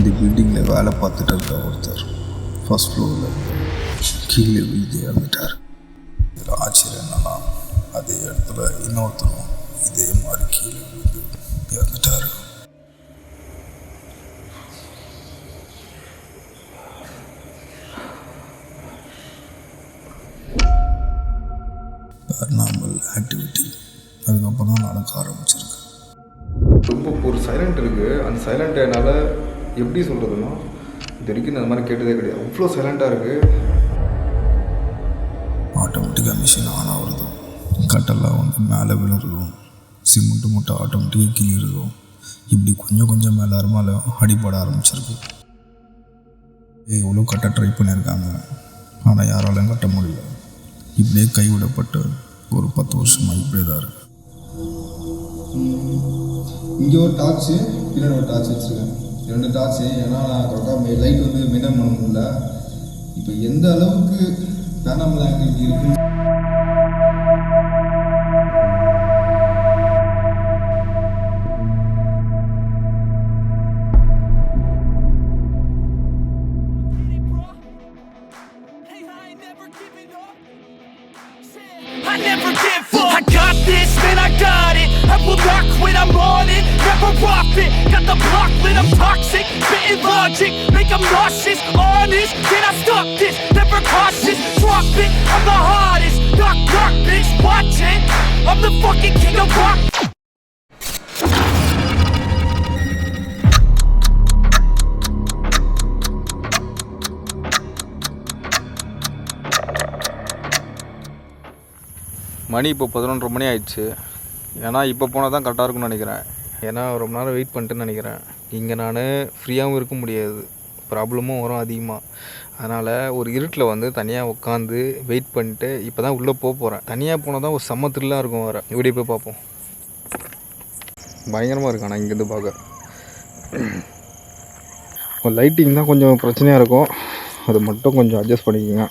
அந்த பில்டிங்கில் வேலை பார்த்துட்டு இருந்த ஒருத்தர் ஃபர்ஸ்ட் ஃப்ளோரில் கீழே விழுந்து இறந்துட்டார். இதில் ஆச்சரியம் என்னன்னா அதே இடத்துல இன்னொருத்தரும் இதே மாதிரி கீழே விழுந்து இறந்துட்டார். பேரநார்மல் ஆக்டிவிட்டி அதுக்கப்புறம் தான் நடக்க ஆரம்பிச்சிருக்கு. ரொம்ப ஒரு சைலண்ட் இருக்குது. அந்த சைலண்ட் என்னால் எப்படி சொல்கிறதுன்னா இது வரைக்கும் அந்த மாதிரி கேட்டதே கிடையாது. அவ்வளோ சைலண்ட்டாக இருக்குது. ஆட்டோமேட்டிக்காக மிஷின் ஆன் ஆகுறதும், கட்டெல்லாம் வந்து மேலே விழுறதும், சிமெண்ட்டு மூட்டை ஆட்டோமேட்டிக்காக கிளிறதும், இப்படி கொஞ்சம் கொஞ்சம் மேலே அடிபட ஆரம்பிச்சிருக்கு. எவ்வளோ கட்ட ட்ரை பண்ணியிருக்காங்க, ஆனால் யாராலையும் கட்ட முடியல. இப்படியே கைவிடப்பட்டு ஒரு 10 வருஷமாக இப்படியே தான் இருக்குது. இங்கே ஒரு டார்ச்சு, பின்னாடி ஒரு டார்ச் வச்சுருக்கேன். 2 டார்ச்சு. ஏன்னா நான் கரெக்டாக லைட் வந்து மெயின்டைன் பண்ண முடியல. இப்போ எந்த அளவுக்கு பேரநார்மல் ஆக்டிவிட்டி இருக்குன்னு I never give up. I got this, man, I got it. I will not quit, I'm on it. Never off it. Got the block lit, I'm toxic. Spitting logic, make them nauseous. Honest, can I stop this? Never cautious, drop it. I'm the hardest. Knock, knock, bitch, watch it. I'm the fucking king of rock. மணி இப்போ 11:30 மணி ஆயிடுச்சு. ஏன்னா இப்போ போனால் தான் கரெக்டாக இருக்கும்னு நினைக்கிறேன். ஏன்னா ரொம்ப நேரம் வெயிட் பண்ணிட்டுன்னு நினைக்கிறேன். இங்கே நான் ஃப்ரீயாகவும் இருக்க முடியாது, ப்ராப்ளமும் வரும் அதிகமாக. அதனால் ஒரு இருட்டில் வந்து தனியாக உட்காந்து வெயிட் பண்ணிட்டு இப்போ தான் உள்ளே போகிறேன். தனியாக போனால் தான் ஒரு செம்ம த்ரில்லாக இருக்கும். வேறு இப்படி போய் பார்ப்போம். பயங்கரமாக இருக்கு. ஆனால் இங்கேருந்து பார்க்க லைட்டிங் தான் கொஞ்சம் பிரச்சனையாக இருக்கும். அது மட்டும் கொஞ்சம் அட்ஜஸ்ட் பண்ணிக்கோங்க.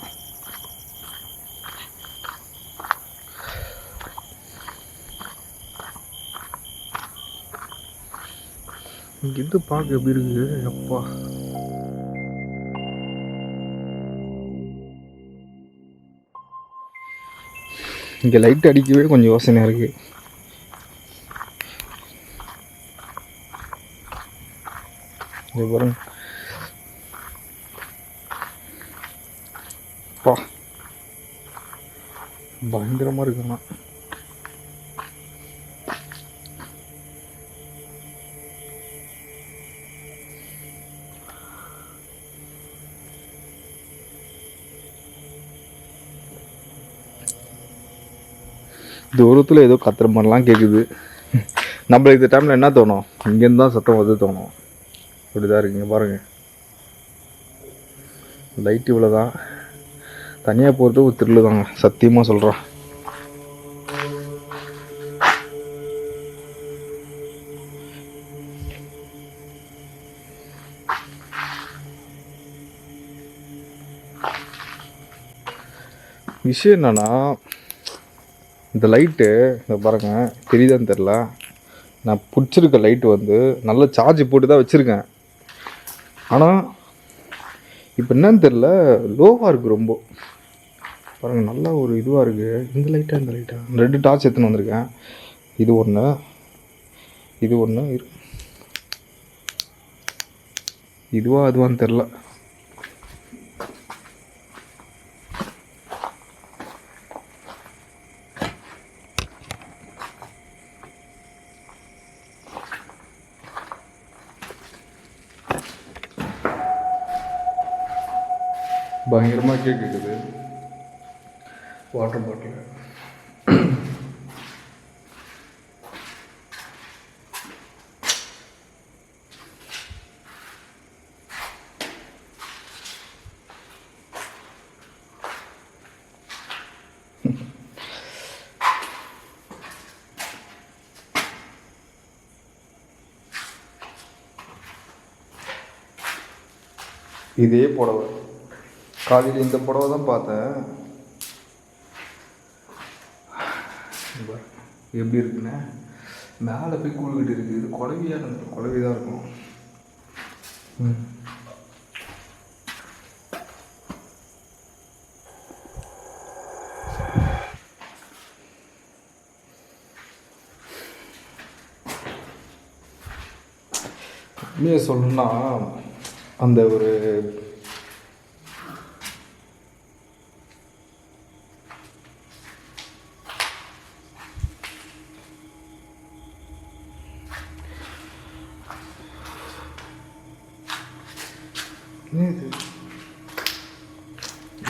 இங்கிருந்து பார்க்க எப்படி இருக்குது அப்பா. இங்கே லைட் அடிக்கவே கொஞ்சம் யோசனையாக இருக்குது. இங்கே பாருங்க அப்பா, பயங்கரமாக இருக்குண்ணா. தூரத்தில் ஏதோ கத்துற மாதிரிலாம் கேட்குது. நம்மளுக்கு இந்த டைமில் என்ன தோணும்? இங்கேருந்து தான் சத்தம் வந்து தோணும். இப்படி தான் இருக்குங்க பாருங்கள். லைட் இவ்வளோ தான். தனியாக போகிறது ஒரு த்ரில்லு தாங்க, சத்தியமாக சொல்கிறேன். விஷயம் என்னன்னா, இந்த லைட்டு இந்த பாருங்கள், தெரியுதான்னு தெரில, நான் பிடிச்சிருக்க லைட்டு வந்து நல்ல சார்ஜ் போட்டு தான் வச்சுருக்கேன். ஆனால் இப்போ என்னன்னு தெரில, லோவாக இருக்குது ரொம்ப. பாருங்கள், நல்லா ஒரு இதுவாக இருக்குது. இந்த லைட்டாக இந்த லைட்டாக 2 டார்ச் எடுத்துன்னு வந்திருக்கேன். இது ஒன்று, இது ஒன்று. இதுவா அதுவான்னு தெரில. பயங்கரமாக கேட்குது. வாட்டர் பாட்டில் இதே புடவை. காலையில் இந்த புடவை தான் பார்த்தேன். எப்படி இருக்குண்ணே, மேலே போய் கூழ்கிட்டு இருக்குது. இது குழவியாக இருந்தது, குழவி தான் இருக்கும். உண்மையை சொல்லணும்னா அந்த ஒரு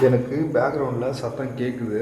எனக்கு பேக்ரவுண்டில் சத்தம் கேட்குது.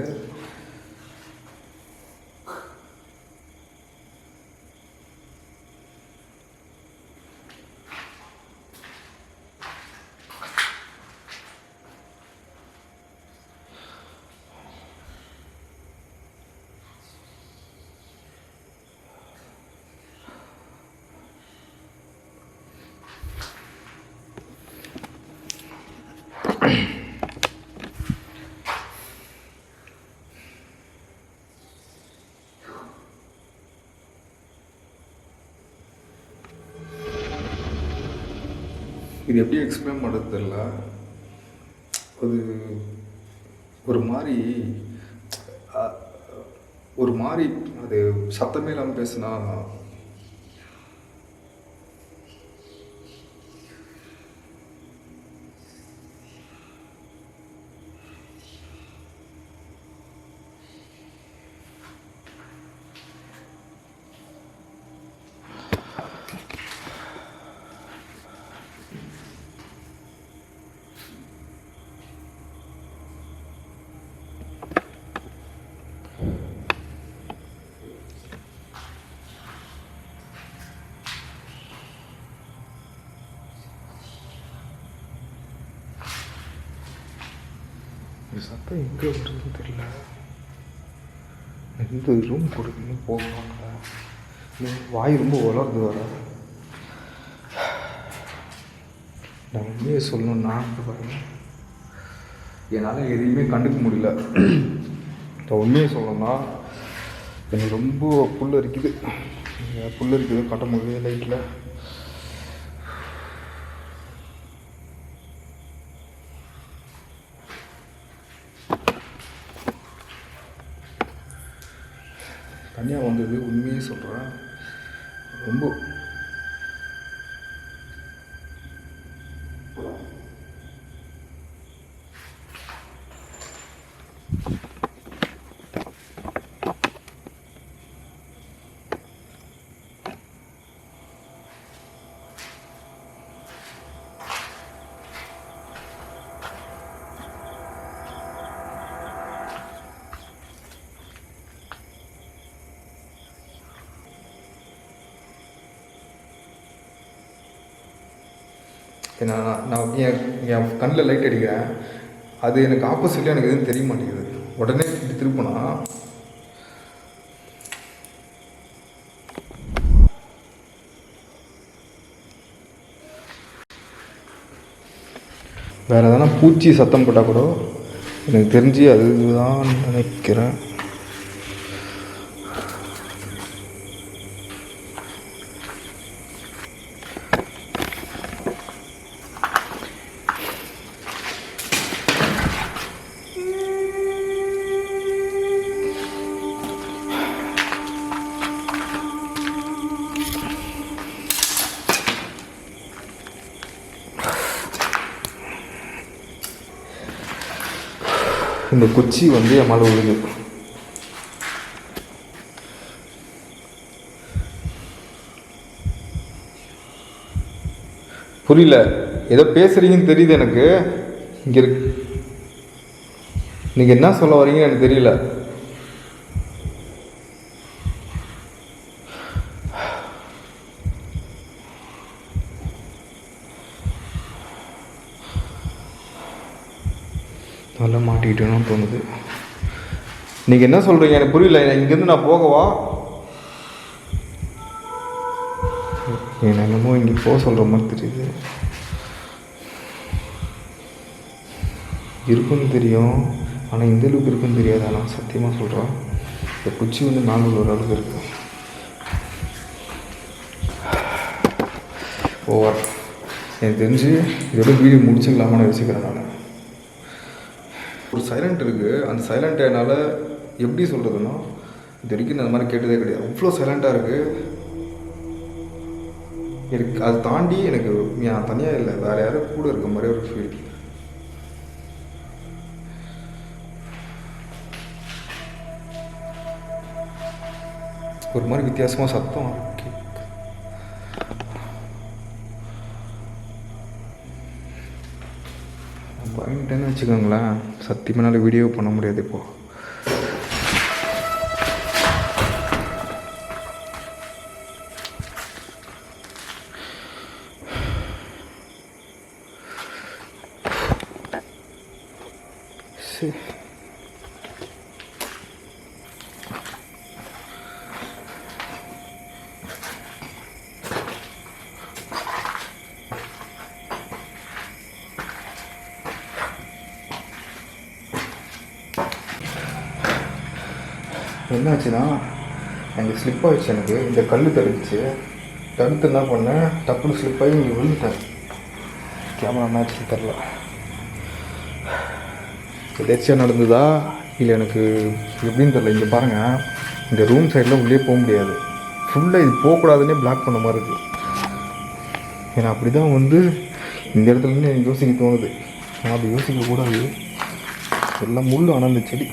இது எப்படி எக்ஸ்பிளைன் பண்ணுறது தெரியல. அது ஒரு மாதிரி அது சத்தமே இல்லாமல் பேசுனா இந்த சத்தம் எங்கே வருதுன்னு தெரியல. எந்த ரூம் கொடுக்கணும் போவாங்க. வாய் ரொம்ப வளருது வர. நான் உண்மையை சொல்லணும்னா பாருங்க, என்னால் எதையுமே கண்டுக்க முடியல. நான் உண்மையை சொல்லணும்னா எனக்கு ரொம்ப புல் அரிக்குது. கட்ட முடியல லைட்டில். தனியாக வந்தது உண்மையே சொல்கிறேன். ரொம்ப நான் என் கண்ணில் லைட் அடிக்கிறேன். அது எனக்கு ஆப்போசிட்டில் எனக்கு எதுவும் தெரிய மாட்டேங்குது. உடனே இப்படி திருப்பினா வேறு எதனா பூச்சி சத்தம் போட்டால் கூட எனக்கு தெரிஞ்சு அதுதான் நினைக்கிறேன். இந்த குச்சி வந்து என் மேலே விழுது. புரியல, ஏதோ பேசுறீங்கன்னு தெரியுது எனக்கு. இங்கே இருக்கு, நீங்கள் என்ன சொல்ல வரீங்கன்னு எனக்கு தெரியல. நல்லா மாட்டிக்கிட்டேன்னு தோணுது. நீங்கள் என்ன சொல்கிறீங்க எனக்கு புரியல. இங்கேருந்து நான் போகவா? என்னமோ இங்கே போக சொல்கிற மாதிரி தெரியுது. இருக்குன்னு தெரியும், ஆனால் இந்த அளவுக்கு இருக்குன்னு தெரியாது. நான் சத்தியமாக சொல்கிறேன், இந்த குச்சி வந்து நானூறு அளவுக்கு இருக்கு. ஓவர் எனக்கு தெரிஞ்சு இதோட வீடியோ முடிச்சுக்கலாமான்னு யோசிக்கிறேன் நான். ஒரு சைலண்ட் இருக்குது, அந்த சைலண்ட்டை என்னால் எப்படி சொல்கிறதுன்னா, இது வரைக்கும் நான் அந்த மாதிரி கேட்டதே கிடையாது. அவ்வளோ சைலண்ட்டாக இருக்குது. எனக்கு அதை தாண்டி எனக்கு நான் தனியாக இல்லை, வேறு யாரும் கூட இருக்க மாதிரி ஒரு ஃபீல். ஒரு மாதிரி வித்தியாசமாக சத்தம் பயந்துட்டேன்னு வச்சுக்கோங்களேன், சத்தியமானால வீடியோ பண்ண முடியாது இப்போது. சரி, என்னாச்சுன்னா அங்கே ஸ்லிப் ஆகிடுச்சு. எனக்கு இந்த கல் தடுத்துச்சு. தடுத்து என்ன பண்ணேன், டப்புனு ஸ்லிப் ஆகி இங்கே விழுந்துட்டேன். கேமரா மேட்ச் தெரில, எதாச்சியாக நடந்ததா இல்லை எனக்கு எப்படின்னு தெரில. இங்கே பாருங்கள், இந்த ரூம் சைடில் உள்ளே போக முடியாது. ஃபுல்லாக இது போகக்கூடாதுன்னே பிளாக் பண்ண மாதிரி இருக்குது. ஏன்னா அப்படி தான் வந்து இந்த இடத்துலேருந்து எனக்கு யோசிக்க தோணுது. நான் அப்படி யோசிக்கக்கூடாது. எல்லாம் முள் ஆனால் அந்த செடி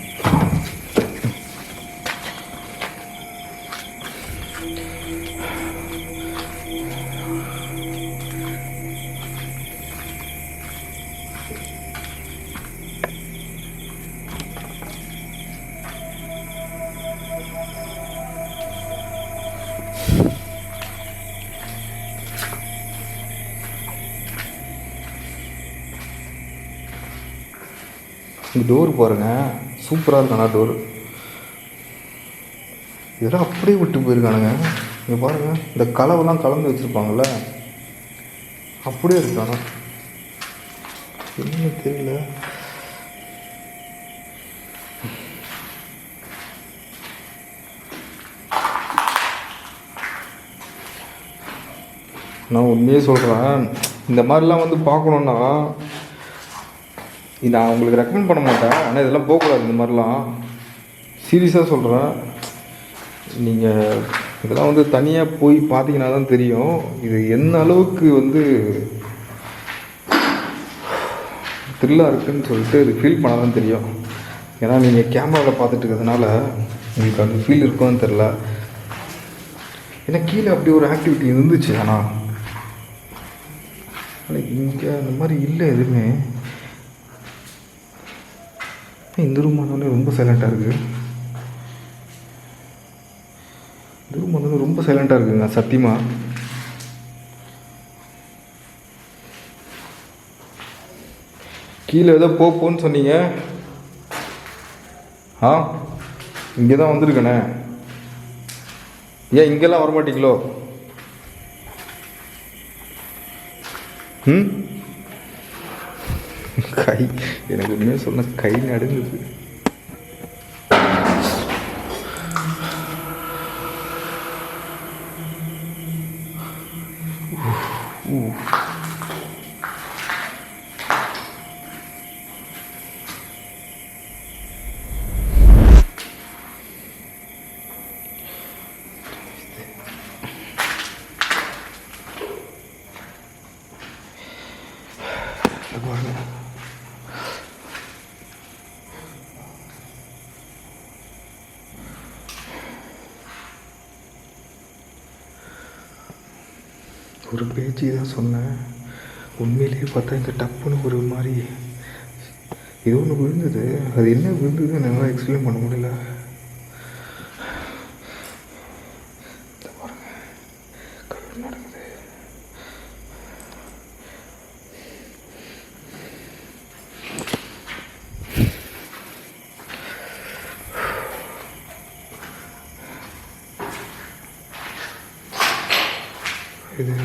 இந்த டோர் பாருங்கள், சூப்பராக இருக்கானா டோரு. இதெல்லாம் அப்படியே விட்டு போயிருக்கானுங்க. இங்கே பாருங்கள், இந்த கலவெல்லாம் கலந்து வச்சுருப்பாங்கள்ல, அப்படியே இருக்கானா என்னன்னு தெரியல. நான் உண்மையே சொல்கிறேன், இந்த மாதிரிலாம் வந்து பார்க்கணுன்னா நான் உங்களுக்கு ரெக்கமெண்ட் பண்ண மாட்டேன். ஆனால் இதெல்லாம் போகக்கூடாது இந்த மாதிரிலாம். சீரியஸாக சொல்கிறேன். நீங்கள் இதெல்லாம் வந்து தனியாக போய் பார்த்தீங்கன்னா தான் தெரியும் இது என்ன அளவுக்கு வந்து த்ரில்லாக இருக்குதுன்னு சொல்லிட்டு இது ஃபீல் பண்ணால் தான் தெரியும். ஏன்னா நீங்கள் கேமராவில் பார்த்துட்டு இருக்கிறதுனால உங்களுக்கு அந்த ஃபீல் இருக்கும்னு தெரில. ஏன்னா கீழே அப்படி ஒரு ஆக்டிவிட்டி இருந்துச்சு. ஆனால் இங்கே அந்த மாதிரி இல்லை எதுவுமே. இந்த ரூம் வந்தோடனே ரொம்ப சைலண்ட்டாக இருக்குது. இந்த ரூம் வந்தோடனே ரொம்ப சைலண்ட்டாக இருக்குதுங்க சத்தியமாக. கீழே ஏதோ போன்னு சொன்னீங்க. இங்கே தான் வந்திருக்கண்ணே. ஏன் இங்கெல்லாம் வரமாட்டீங்களோ? கை எனக்கு உண்மையாக சொன்ன கை நடுங்குது. ஒரு பேச்சு தான் சொன்னேன். உண்மையிலேயே பார்த்தா இங்கே டப்புன்னு ஒரு மாதிரி ஏதோ ஒன்று விழுந்தது. அது என்ன விழுந்தது என்னால் எக்ஸ்பிளைன் பண்ண முடியல. கல் நடக்குது.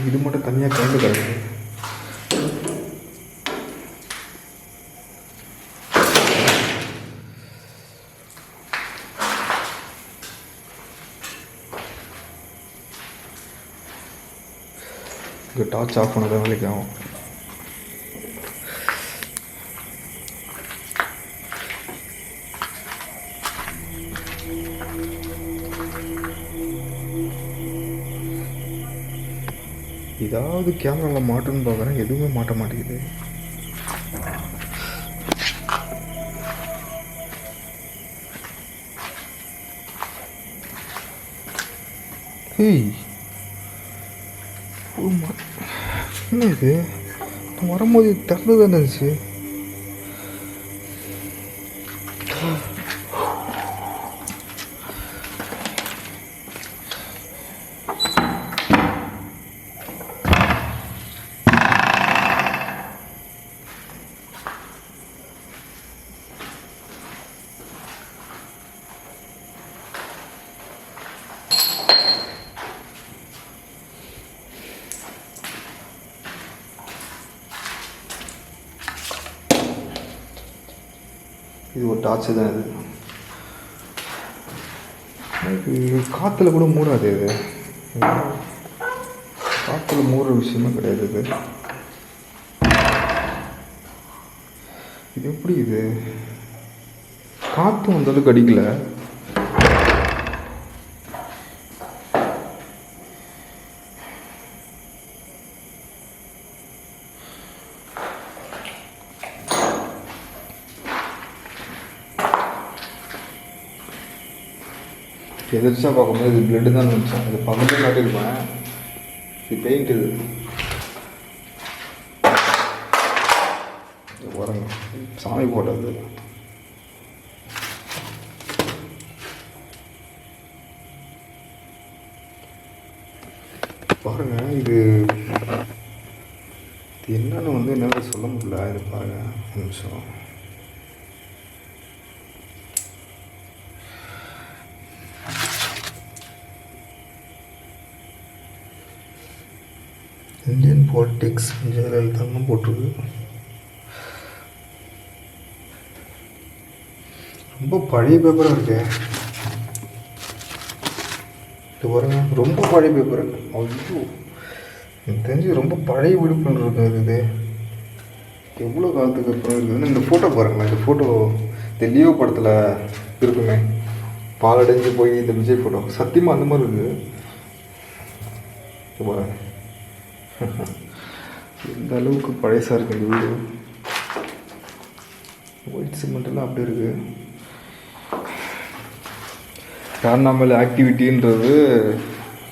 இது மட்டும் தனியாக கலந்து கிடக்குது. இங்கே டார்ச் ஆஃப் பண்ணதான் வேலைக்கு ஆகும். ஏதாவது கேமராவில் மாட்டுன்னு பார்க்குறேன், எதுவுமே மாட்ட மாட்டேங்குது. ஏய், என்ன இது? நான் வரும்போது திறந்து தானே இருந்துச்சு. இது ஒரு டார்ச்சு தான். இது காற்றுல கூட மூடாது. இது காற்றுல மூடுற விஷயமே கிடையாது. இது எப்படி? இது காற்றும் அந்தளவுக்கு அடிக்கல. எதிர்த்தா பார்க்கும்போது இது பிளட்டு தான் நினச்சேன். இது பக்கத்தில் காட்டியிருப்பேன். இது பெயிண்ட். இது வரங்க சாமி போட்டது. பாருங்க, இது என்னன்னு வந்து என்னால் சொல்ல முடியல. இது பாருங்க, ஒரு நிமிஷம். இந்தியன் பாலிடிக்ஸ் ஜெயலலிதான்னு போட்டிருக்கு. ரொம்ப பழைய பேப்பராக இருக்கு. இது பாருங்க, ரொம்ப பழைய பேப்பர். ஐயோ, எனக்கு தெரிஞ்சு ரொம்ப பழைய விடுப்புன்னு இருக்குது. இது எவ்வளோ காலத்துக்கு அப்புறம் இருக்குதுன்னு இந்த ஃபோட்டோ பாருங்களேன். இந்த ஃபோட்டோ இந்த லியோ படத்தில் இருக்குமே, பாலடைஞ்சு போய் இந்த விஜய் ஃபோட்டோ சத்தியமாக அந்த மாதிரி இருக்குது. பாருங்க, இந்த அளவுக்கு பழையசாக இருக்குது இந்த வீடு. ஒயிட் சிமெண்ட்லாம் அப்படி இருக்குது. பேரநார்மல் ஆக்டிவிட்டின்றது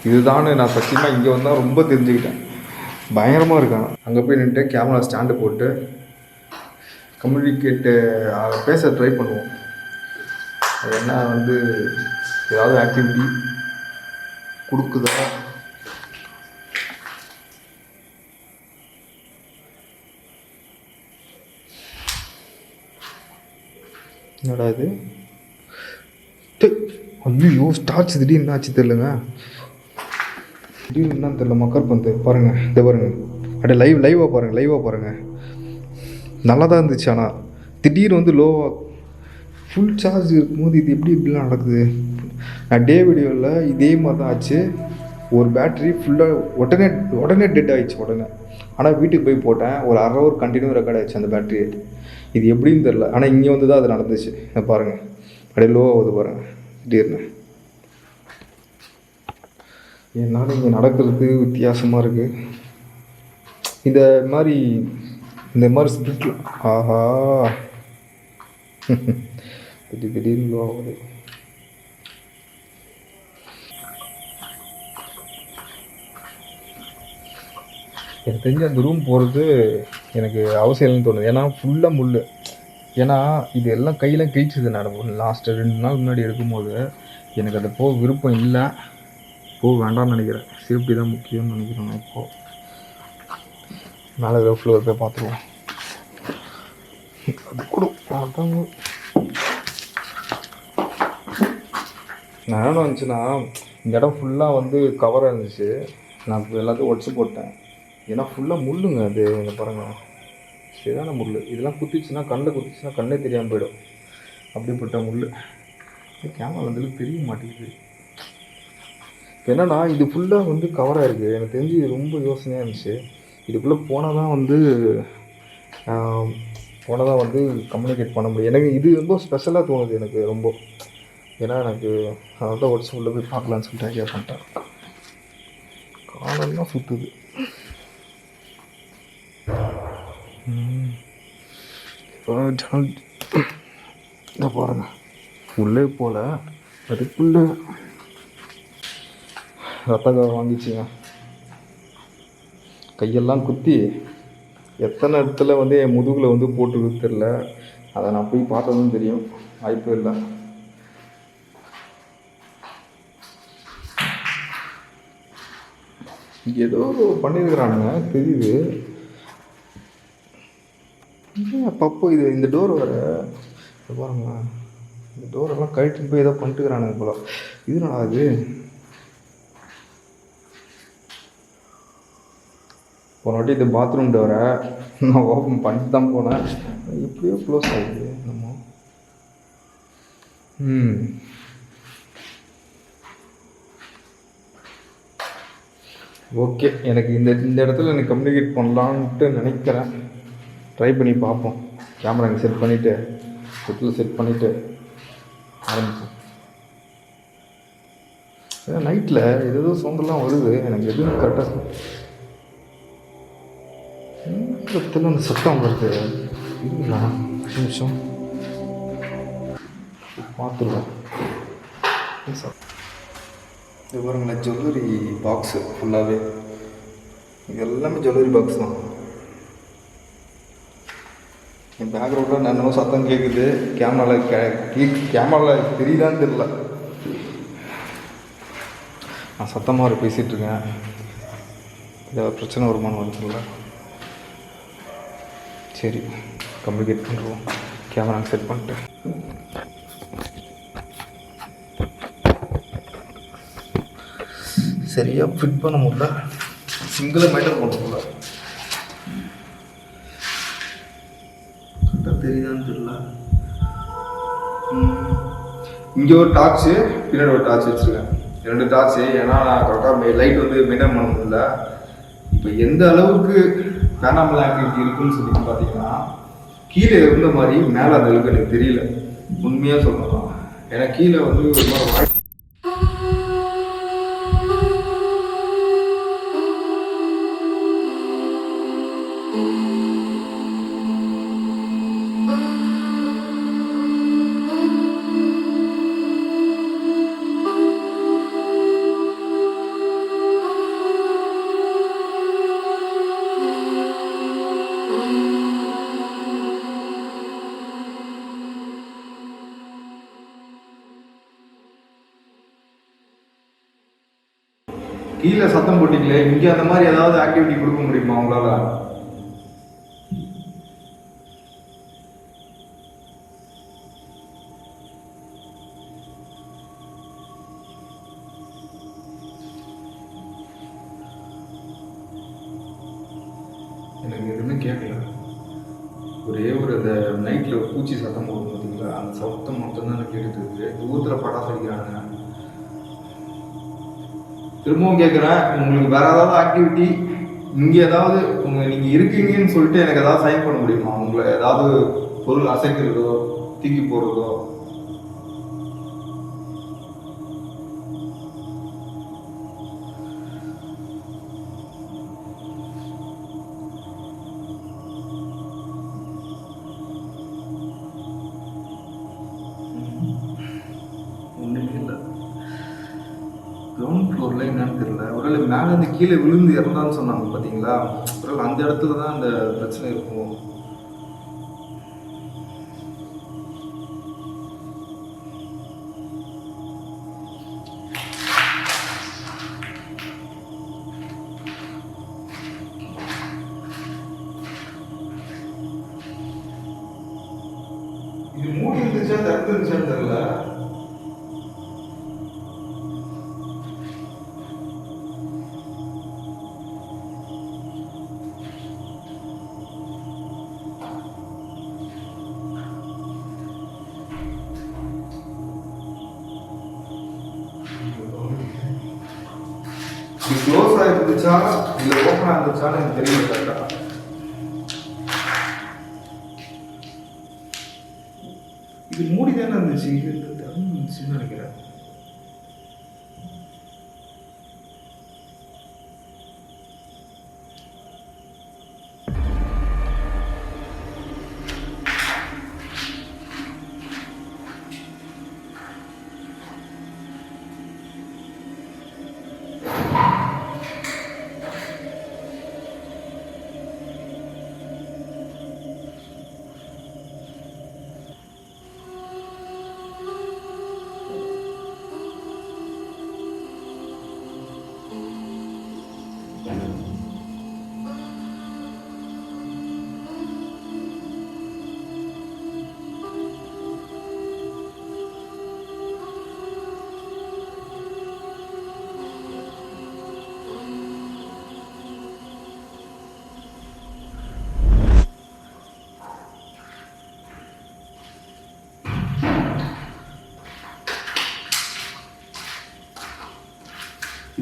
இதுதான். நான் சத்தியமாக இங்கே வந்தால் ரொம்ப தெரிஞ்சுக்கிட்டேன். பயங்கரமாக இருக்கான். அங்கே போய் நின்றுட்டு கேமரா ஸ்டாண்டு போட்டு கம்யூனிகேட்டு பேச ட்ரை பண்ணுவோம். அது என்ன வந்து ஏதாவது ஆக்டிவிட்டி கொடுக்குதா? என்னடா இது? ஐயோ, ஸ்டார்ச் திடீர்னு ஆச்சு தெரியலங்க. திடீர்னு என்னன்னு தெரியல. மக்கர் பந்து பாருங்கள், இதை பாருங்கள். அப்படியே லைவாக பாருங்கள். நல்லா தான் இருந்துச்சு. ஆனால் திடீர்னு வந்து லோவாக ஃபுல் சார்ஜ் இருக்கும்போது இது எப்படி இப்படிலாம் நடக்குது? நான் டே வீடியோவில் இதே மாதிரி தான் ஆச்சு. ஒரு பேட்ரி ஃபுல்லாக உடனே டெட் ஆகிடுச்சு உடனே. ஆனால் வீட்டுக்கு போய் போட்டேன், ஒரு 1/2 ஹவர் கண்டினியூ ரெக்கார்ட் ஆகிடுச்சு அந்த பேட்ரி. இது எப்படின்னு தெரில. ஆனால் இங்கே வந்து தான் அது நடந்துச்சு. பாருங்கள், அப்படியே லோவாக வருது பாருங்கள் திடீர்னு. என்னால் இங்கே நடக்கிறது வித்தியாசமாக இருக்குது. இந்த மாதிரி ஸ்பிரிட்டில் ஆஹா திடீர்னு லோ ஆகுது. எனக்கு தெரிஞ்ச அந்த ரூம் போகிறது எனக்கு அவசியம் இல்லைன்னு தோணுது. ஏன்னா ஃபுல்லாக முள். ஏன்னா இது எல்லாம் கையெல்லாம் கிழிச்சிது. நான் லாஸ்ட்டு 2 நாள் முன்னாடி எடுக்கும்போது எனக்கு அதை போக விருப்பம் இல்லை. போக வேண்டாம்னு நினைக்கிறேன். சேஃப்டி தான் முக்கியம்னு நினைக்கிறேன். நான் இப்போது மேலே ஏதோ ஃப்ளோர் போய் பார்த்துருவோம். அது கூட அதாங்க நான் என்ன வந்துச்சுன்னா, இந்த இடம் ஃபுல்லாக வந்து கவராக இருந்துச்சு. நான் எல்லாத்தையும் உடச்சி போட்டேன். ஏன்னா ஃபுல்லாக முள்ளுங்க. அது இங்கே பாருங்கள், சரியான முள். இதெல்லாம் குத்திச்சுன்னா, கண்ணில் குத்திச்சுன்னா கண்ணே தெரியாமல் போயிடும். அப்படிப்பட்ட முள். கேமரா வந்ததுக்கு தெரிய மாட்டேங்குது. இப்போ என்னென்னா, இது ஃபுல்லாக வந்து கவராக இருக்குது. எனக்கு தெரிஞ்சு இது ரொம்ப யோசனையாக இருந்துச்சு. இதுக்குள்ளே போனால் தான் வந்து கம்யூனிகேட் பண்ண முடியும். எனக்கு இது ரொம்ப ஸ்பெஷலாக தோணுது எனக்கு ரொம்ப. ஏன்னா எனக்கு அதான் உடச்சி உள்ளே போய் பார்க்கலான்னு சொல்லிட்டு ஐடியா பண்ணிட்டேன். காலெல்லாம் சுற்றுது. ஜன்னல் இதை பாருங்க, உள்ளே போல் அதுக்குள்ளே ரத்தக்காக வாங்கிச்சுங்க. கையெல்லாம் குத்தி எத்தனை இடத்துல வந்து என் முதுகில் வந்து போட்டு தெரில. அதை நான் போய் பார்த்ததும் தெரியும், வாய்ப்பு இல்லை. ஏதோ பண்ணியிருக்கிறானுங்க தெரியுது. அப்பப்போ இந்த டோர் வர பாருங்க, இந்த டோரெல்லாம் கழட்டின்னு போய் ஏதோ பண்ணிட்டுக்கிறானுங்க போல. இது என்னடா அது? போன வாட்டி இந்த பாத்ரூம் டோரை நான் ஓப்பன் பண்ணிட்டு தான் போனேன், எப்படியோ க்ளோஸ் ஆகிடுது நம்ம. ஓகே, எனக்கு இந்த இடத்துல எனக்கு கம்யூனிகேட் பண்ணலான்ட்டு நினைக்கிறேன். ட்ரை பண்ணி பார்ப்போம். கேமரா இங்கே செட் பண்ணிவிட்டு செட்டில் செட் பண்ணிவிட்டு ஆரம்பிப்போம். ஏன்னா நைட்டில் ஏதோ சவுண்டெல்லாம் வருது, எனக்கு எதுவும் கரெக்டாக இடத்துல அந்த சத்தம் வருது. இல்லைங்களா, நிமிஷம் பார்த்துருவோம். இது பாருங்களேன், ஜுவல்லரி பாக்ஸு ஃபுல்லாகவே, இது எல்லாமே ஜுவல்லரி பாக்ஸ் தான். என் பேக்ரவுண்டில் நான் என்னமோ சத்தம் கேட்குது, கேமராவில் தெரியுதான்னு தெரில. நான் சத்தமாக பேசிகிட்ருக்கேன், ஏதாவது பிரச்சனை வருமானம் வருதுல்ல. சரி, கம்யூனிகேட் பண்ணுறோம். கேமரா செட் பண்ணிட்டு சரியாக ஃபிட் பண்ண முடியல, சிங்கிளாக மைண்டர் போட்டுக்கல. கரெக்டாக தெரியுதான்னு தெரியல. இங்கே ஒரு டார்ச்சு, பின்னாடி ஒரு டார்ச் வச்சுருக்கேன், 2 டார்ச்சு. ஏன்னா நான் கரெக்டாக லைட் வந்து மெயின்டைன் பண்ண முடியல. இப்போ எந்த அளவுக்கு பேராமல் ஆக்டிவிட்டி இருக்குன்னு சொல்லி பார்த்தீங்கன்னா, கீழே இருந்த மாதிரி மேலே அந்த அளவுக்கு எனக்கு தெரியல, உண்மையாக சொல்லலாம். ஏன்னா கீழே வந்து ஒரு மாதிரி கீழே சத்தம் போட்டிங்களே, இங்கே அந்த மாதிரி ஏதாவது ஆக்டிவிட்டி கொடுக்க முடியுமா உங்களால்? எனக்கு எதுவுமே கேட்கல. ஒரே ஒரு அந்த நைட்டில் பூச்சி சத்தம் போடும் பார்த்தீங்களா, அந்த சத்தம் மட்டும்தான் எனக்கு கேட்டுருக்கு. தூரத்தில் பட்டாசு அடிக்கிறாங்க. திரும்பவும் கேட்குறேன், உங்களுக்கு வேறு ஏதாவது ஆக்டிவிட்டி இங்கே ஏதாவது நீங்கள் இருக்கீங்கன்னு சொல்லிட்டு எனக்கு ஏதாவது சைன் பண்ண முடியுமா? உங்களை ஏதாவது பொருள் அசைக்கிறதோ தூக்கி போடுறதோ? ஒன்றுமே இல்லை. கிரவுண்ட் ஃப்ளோரில் என்னன்னு தெரியல. ஒருவேளை மேலேருந்து கீழே விழுந்து இறந்தான்னு சொன்னாங்க பார்த்தீங்களா, ஒருவேளை அந்த இடத்துல தான் அந்த பிரச்சனை இருக்கும். இது மூடி இருந்துச்சா திறந்து இருந்துச்சான்னு தெரியல. இது க்ளோஸ் ஆகிருந்துச்சா இல்லை ஓப்பனாக இருந்துச்சான்னு எனக்கு தெரியல கரெக்டாக. இது மூடி தானே இருந்துச்சு, இது இருந்துச்சுன்னு நினைக்கிறேன்.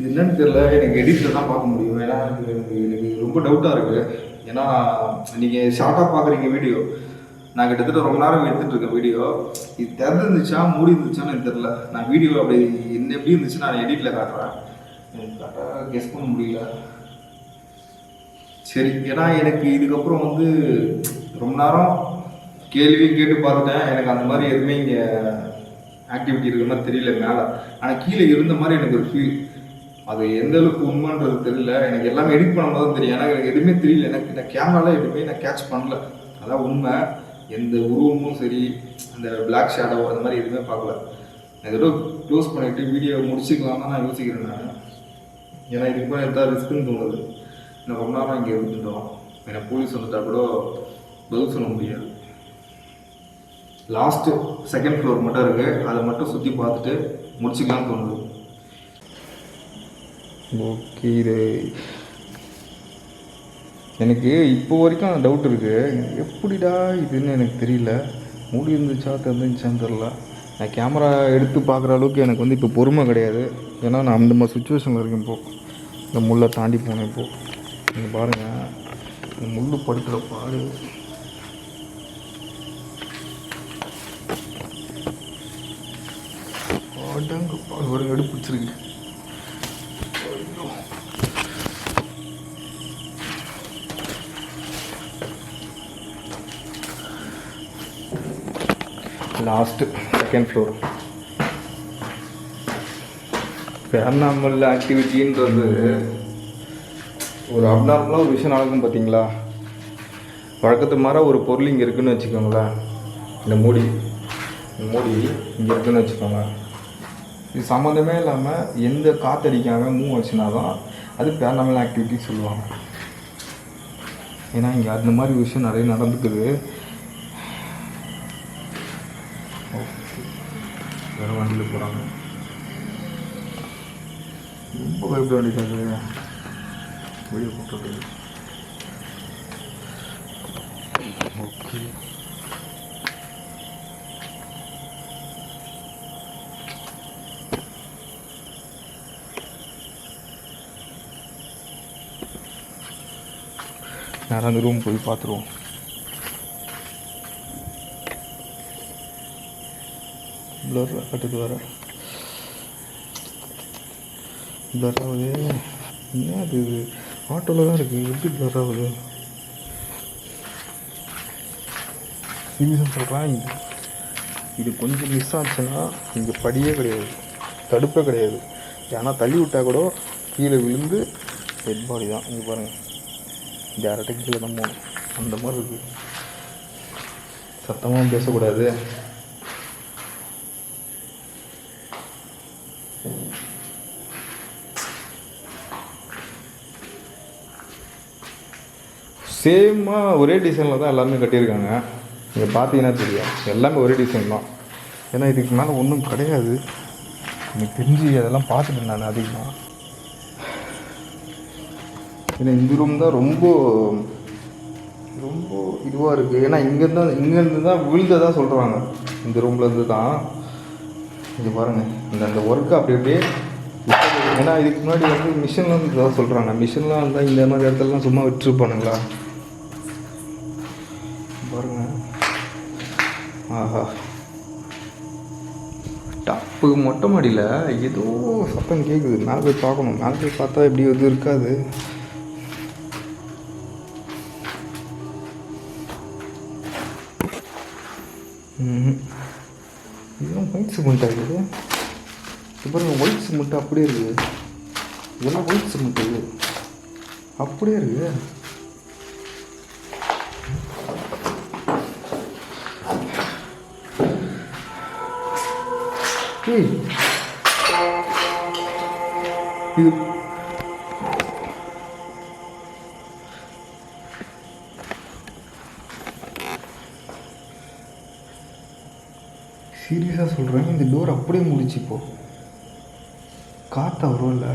இது என்னன்னு தெரியல, எனக்கு எடிட்டில் தான் பார்க்க முடியும். ஏன்னா எனக்கு ரொம்ப டவுட்டாக இருக்குது. ஏன்னா நீங்கள் ஷார்ட்டாக பார்க்குறீங்க வீடியோ, நான் கிட்டத்தட்ட ரொம்ப நேரம் எடுத்துகிட்டு இருக்கேன் வீடியோ. இது திறந்துருந்துச்சா மூடி இருந்துச்சான்னு எனக்கு தெரில. நான் வீடியோ அப்படி என்ன எப்படி இருந்துச்சு நான் எடிட்டில் காட்டுறேன். எனக்கு கரெக்டாக கெஸ் பண்ண முடியல. சரி, ஏன்னா எனக்கு இதுக்கப்புறம் வந்து ரொம்ப நேரம் கேள்வியும் கேட்டு பார்த்துட்டேன். எனக்கு அந்த மாதிரி எதுவுமே இங்கே ஆக்டிவிட்டி இருக்கிற மாதிரி தெரியல மேலே. ஆனால் கீழே இருந்த மாதிரி எனக்கு ஒரு ஃபீல். அது எந்த அளவுக்கு உண்மைன்றது தெரியல. எனக்கு எல்லாமே எடிட் பண்ணும்போது தான் தெரியும். ஏன்னா எனக்கு எதுவுமே தெரியல. எனக்கு நான் கேமராவில் எதுவுமே நான் கேட்ச் பண்ணல. அதான் உண்மை. எந்த உருவமும் சரி, அந்த பிளாக் ஷேடோ அந்த மாதிரி எதுவுமே பார்க்கல. நான் இதோட க்ளோஸ் பண்ணிவிட்டு வீடியோ முடிச்சுக்கலாம் தான் நான் யோசிக்கிறேன் நான். ஏன்னா இதுக்கு மேலே எதாவது ரிஸ்க்குன்னு தோணுது. இன்னும் ரொம்ப நேரம் இங்கே இருந்துட்டோம். ஏன்னா போலீஸ் வந்துட்டால் கூட பதில் சொல்ல முடியாது. லாஸ்ட்டு செகண்ட் ஃப்ளோர் மட்டும் இருக்குது. அதை மட்டும் சுற்றி பார்த்துட்டு முடிச்சுக்கலாம்னு தோணுது. ஓகே, இது எனக்கு இப்போ வரைக்கும் டவுட் இருக்குது. எப்படிடா இதுன்னு எனக்கு தெரியல. மூடி இருந்துச்சா தெரிஞ்சுச்சான்னு தெரில. நான் கேமரா எடுத்து பார்க்குற அளவுக்கு எனக்கு வந்து இப்போ பொறுமை கிடையாது. ஏன்னா நான் அந்த மாதிரி சுச்சுவேஷனில் இருக்கேன். இப்போது இந்த முள்ளை தாண்டி போனேன். இப்போது நீங்கள் பாருங்கள், இந்த முள் படுக்கிற பாடு. ஒரு வெடி பிடிச்சிருக்கு. Last second floor. பேரநார்மல் ஆக்டிவிட்டின்றது ஒரு அப்நார்மலாக ஒரு விஷயம் நடக்கும் பார்த்தீங்களா. வழக்கத்து மாதிரி ஒரு பொருள் இங்கே இருக்குதுன்னு வச்சுக்கோங்களேன். இந்த மூடி இங்கே இருக்குதுன்னு வச்சுக்கோங்க. இது சம்மந்தமே இல்லாமல் எந்த காற்றடிக்காமல் மூவ் வச்சுனா தான் அது பேரநார்மல் ஆக்டிவிட்டி சொல்லுவாங்க. ஏன்னா இங்கே அந்த மாதிரி விஷயம் நிறைய நடந்துக்குது. வேறு வண்டியில் போகிறாங்க. ரொம்ப பயப்பட வேண்டியது. வீடியோ போட்டு ஓகே. நேரம் அந்த ரூம் போய் பார்த்துருவோம். ப்ளர் கட்டுது வேறு. ப்ளர் ஆகுது. என்ன அது ஆட்டோவில் தான் இருக்குது, எப்படி ப்ளர் ஆகுது? சீரியஸாக சொல்கிறேன், இது கொஞ்சம் மிஸ் ஆச்சுன்னா இங்கே படியே கிடையாது, தடுப்பே கிடையாது. ஏன்னா தள்ளி விட்டால் கூட கீழே விழுந்து டெட் பாடி தான். இங்கே பாருங்கள், டேரெக்டாக கீழே தான் போகணும். அந்த மாதிரி இருக்குது. சத்தமாக பேசக்கூடாது. சேமாக ஒரே டிசைனில் தான் எல்லாமே கட்டியிருக்காங்க. நீங்கள் பார்த்தீங்கன்னா தெரியும், எல்லாமே ஒரே டிசைன் தான். ஏன்னா இதுக்கு மேலே ஒன்றும் கிடையாது. எனக்கு தெரிஞ்சு அதெல்லாம் பார்த்துட்டேன் நான் அதிகமாக. ஏன்னா இந்த ரூம் தான் ரொம்ப ரொம்ப இதுவாக இருக்குது. ஏன்னா இங்கேருந்து தான் விழுந்ததாக சொல்கிறாங்க. இந்த ரூம்லேருந்து தான். இது பாருங்கள், அந்த ஒர்க்கு அப்படி அப்படியே. ஏன்னா இதுக்கு முன்னாடி வந்து மிஷின்லாம் தான் சொல்கிறாங்க. மிஷின்லாம் இருந்தால் இந்த மாதிரி இடத்துலலாம் சும்மா விட்டுருப்பானுங்களா பாருங்க. ஆஹா, டாப்பு மொட்டை மாடியில் ஏதோ சத்தம் கேட்குது. மேலே போய் பார்க்கணும். மேலே போய் பார்த்தா எப்படி எதுவும் இருக்காது. இதெல்லாம் ஒயிட் சிமெண்ட் ஆகுது. இப்போ ஒயிட் சிமெண்ட் அப்படியே இருக்குது. இதெல்லாம் ஒயிட் சிமெண்ட் இது அப்படியே இருக்குது. இது சீரியஸாக சொல்கிறேன், இந்த டோர் அப்படியே முடிச்சு. இப்போ காற்று வரும்ல,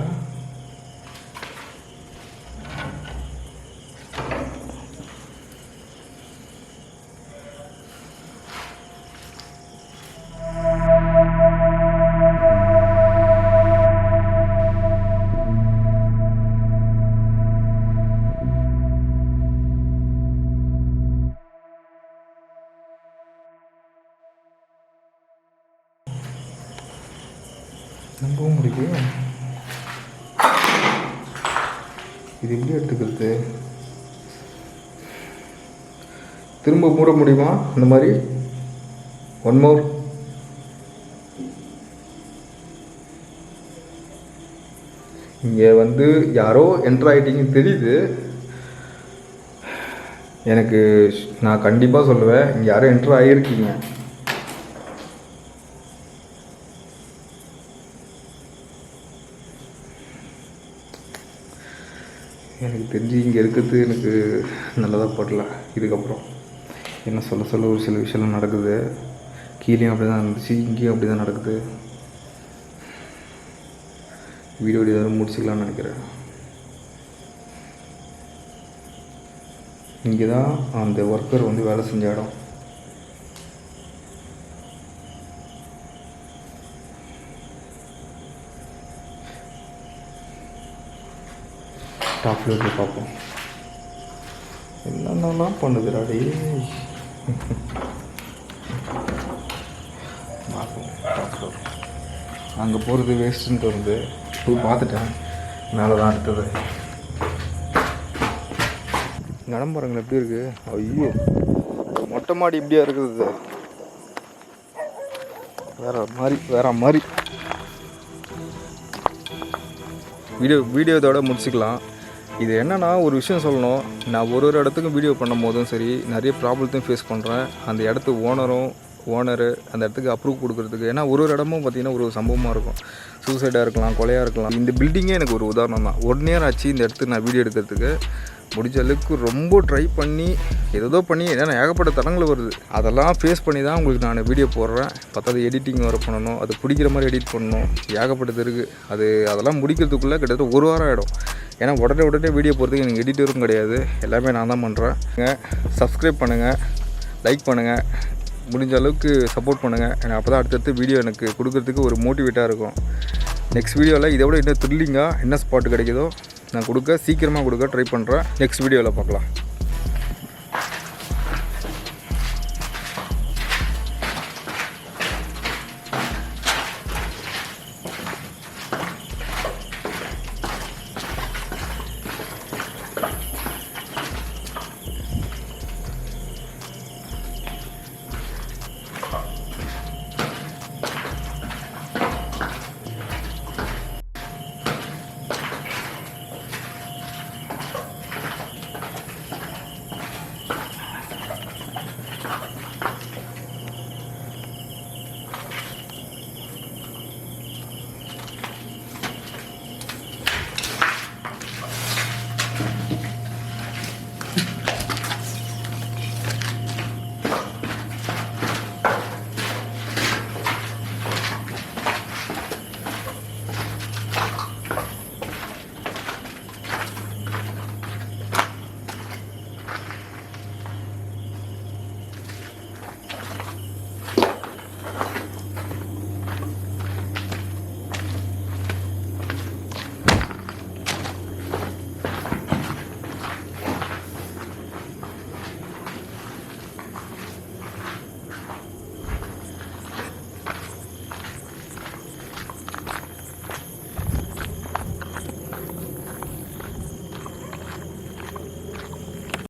திரும்பவும் முடியலையே. இது எப்படி எடுத்துக்கிறது? திரும்ப மூட முடியுமா இந்த மாதிரி? One more. இங்கே வந்து யாரோ என்ட்ரு ஆகிட்டீங்கன்னு தெரியுது எனக்கு. நான் கண்டிப்பாக சொல்லுவேன், இங்கே யாரோ என்ட்ரு ஆகியிருக்கீங்க. எனக்கு தெரிஞ்சு இங்கே இருக்கிறது எனக்கு நல்லதாக படல. இதுக்கப்புறம் என்ன சொல்ல ஒரு சில விஷயம்லாம் நடக்குது. கீழேயும் அப்படி தான் இருந்துச்சு, இங்கேயும் அப்படி தான் நடக்குது. வீடியோ ஏதாவது முடிச்சுக்கலான்னு நினைக்கிறேன். இங்கே தான் அந்த ஒர்க்கர் வந்து வேலை செஞ்ச இடம். டாப் ஃப்ளோரில் பார்ப்போம் என்னென்னலாம் பண்ணுதுடாடி. பார்ப்போம் டாப் ஃப்ளோர். அங்கே போகிறது வேஸ்ட்டுன்ட்டு வந்து போய் பார்த்துட்டேன். மேலே தான் அடுத்தது. நடம்பரங்கள் எப்படி இருக்குது? ஐயோ, மொட்டை மாடி இப்படியா இருக்குது? வேற மாதிரி. வீடியோ இதோட முடிச்சுக்கலாம். இது என்னென்னா ஒரு விஷயம் சொல்லணும். நான் ஒரு இடத்துக்கும் வீடியோ பண்ணும் போதும் சரி, நிறைய ப்ராப்ளத்தையும் ஃபேஸ் பண்ணுறேன். அந்த இடத்து ஓனரு அந்த இடத்துக்கு அப்ரூவ் கொடுக்குறதுக்கு. ஏன்னா ஒரு இடமும் பார்த்திங்கன்னா ஒரு சம்பவமாக இருக்கும். சூசைடாக இருக்கலாம், கொலையாக இருக்கலாம். இந்த பில்டிங்கே எனக்கு ஒரு உதாரணம் தான். 1 இயர் ஆச்சு இந்த இடத்துக்கு நான் வீடியோ எடுக்கிறதுக்கு. முடிஞ்ச அளவுக்கு ரொம்ப ட்ரை பண்ணி ஏதோ பண்ணி ஏன்னா ஏகப்பட்ட தரங்கள் வருது. அதெல்லாம் ஃபேஸ் பண்ணி தான் உங்களுக்கு நான் வீடியோ போடுறேன். பத்தாவது எடிட்டிங் வர பண்ணணும், அது பிடிக்கிற மாதிரி எடிட் பண்ணணும், ஏகப்பட்டது இருக்குது. அதெல்லாம் முடிக்கிறதுக்குள்ளே கிட்டத்தட்ட 1 வாரம் ஆகிடும். ஏன்னா உடனே வீடியோ போகிறதுக்கு எனக்கு எடிட்டரும் கிடையாது, எல்லாமே நான் தான் பண்ணுறேன். சப்ஸ்கிரைப் பண்ணுங்கள், லைக் பண்ணுங்கள், முடிஞ்ச அளவுக்கு சப்போர்ட் பண்ணுங்கள். ஏன்னா அப்போ தான் அடுத்தடுத்து வீடியோ எனக்கு கொடுக்குறதுக்கு ஒரு மோட்டிவேட்டாக இருக்கும். நெக்ஸ்ட் வீடியோவில் இதை விட இன்னும் த்ரில்லிங்காக என்ன ஸ்பாட் கிடைக்குதோ நான் சீக்கிரமாக கொடுக்க ட்ரை பண்ணுறேன். நெக்ஸ்ட் வீடியோவில் பார்க்கலாம்.